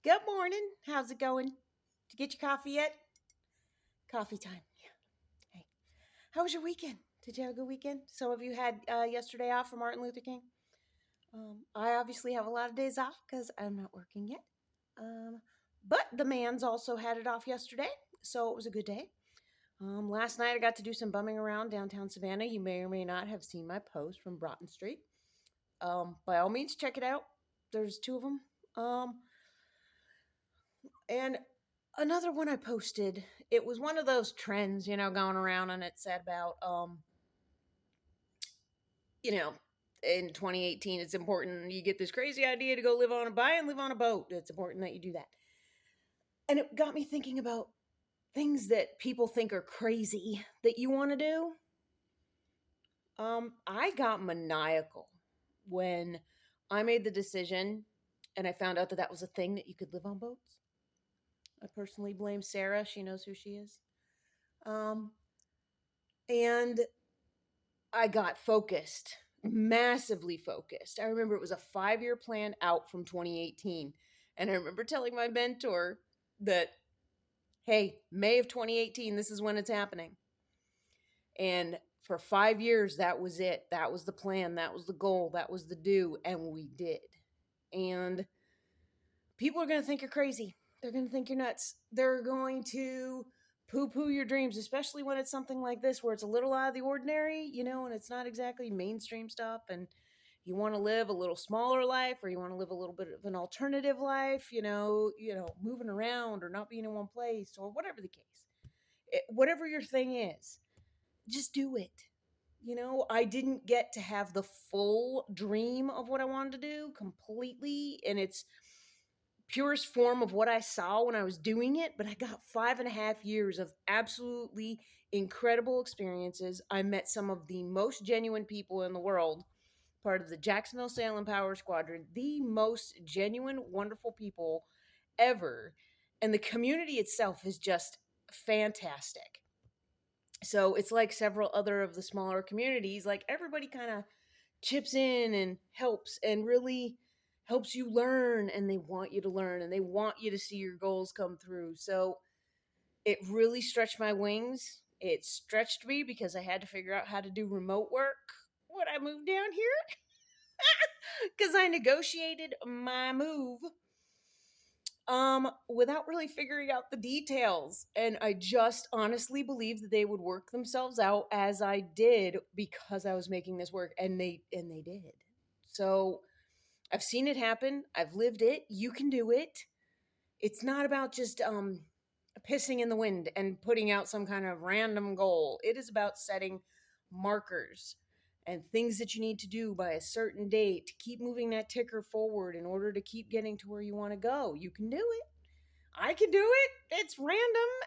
Good morning. How's it going? Did you get your coffee yet? Coffee time. Yeah. Hey. How was your weekend? Did you have a good weekend? Some of you had yesterday off for Martin Luther King. I obviously have a lot of days off because I'm not working yet. Um, but the man's also had it off yesterday, so it was a good day. Last night I got to do some bumming around downtown Savannah. You may or may not have seen my post from Broughton Street. By all means, check it out. There's two of them. And another one I posted, it was one of those trends, going around, and it said about you know, in 2018 it's important you get this crazy idea to go buy and live on a boat. It's important that you do that. And it got me thinking about things that people think are crazy that you want to do. I got maniacal when I made the decision and I found out that that was a thing that you could live on boats. I personally blame Sarah. She knows who she is. Um, and I got focused, massively focused. I remember it was a 5-year plan out from 2018. And I remember telling my mentor that, hey, May of 2018, this is when it's happening. And for 5 years, that was it. That was the plan. That was the goal. That was the do. And we did. And people are going to think you're crazy. They're going to think you're nuts. They're going to poo poo your dreams, especially when it's something like this where it's a little out of the ordinary, and it's not exactly mainstream stuff. And you want to live a little smaller life, or you want to live a little bit of an alternative life, moving around or not being in one place or whatever the case. Whatever your thing is, just do it. I didn't get to have the full dream of what I wanted to do completely, and it's purest form of what I saw when I was doing it, but I got 5.5 years of absolutely incredible experiences. I met some of the most genuine people in the world, part of the Jacksonville Salem Power Squadron, the most genuine, wonderful people ever. And the community itself is just fantastic. So it's like several other of the smaller communities, like everybody kind of chips in and helps and really helps you learn, and they want you to learn and they want you to see your goals come through. So it really stretched my wings. It stretched me because I had to figure out how to do remote work when I moved down here because I negotiated my move without really figuring out the details, and I just honestly believed that they would work themselves out as I did because I was making this work, and they did. So I've seen it happen. I've lived it. You can do it. It's not about just pissing in the wind and putting out some kind of random goal. It is about setting markers and things that you need to do by a certain date to keep moving that ticker forward in order to keep getting to where you want to go. You can do it. I can do it. It's random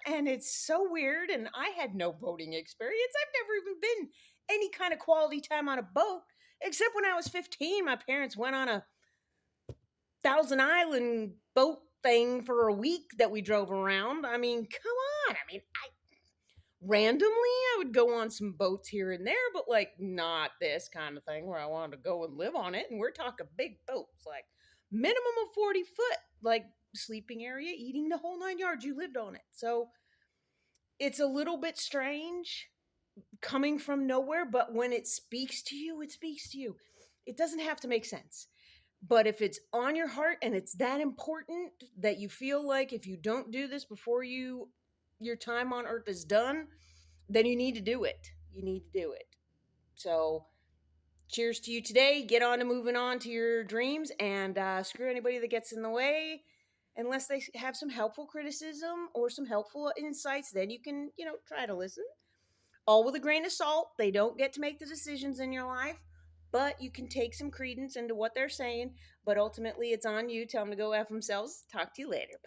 and it's so weird. And I had no boating experience. I've never even been any kind of quality time on a boat, except when I was 15. My parents went on a Thousand Island boat thing for a week that we drove around. I mean, come on. I randomly I would go on some boats here and there, but like not this kind of thing where I wanted to go and live on it. And we're talking big boats, like minimum of 40 foot, like sleeping area, eating the whole 9 yards. You lived on it. So it's a little bit strange coming from nowhere, but when it speaks to you, it speaks to you. It doesn't have to make sense. But if it's on your heart and it's that important that you feel like if you don't do this before your time on earth is done, then you need to do it. You need to do it. So, cheers to you today. Get on to moving on to your dreams, and screw anybody that gets in the way. Unless they have some helpful criticism or some helpful insights, then you can, try to listen. All with a grain of salt. They don't get to make the decisions in your life, but you can take some credence into what they're saying. But ultimately, it's on you. Tell them to go F themselves. Talk to you later.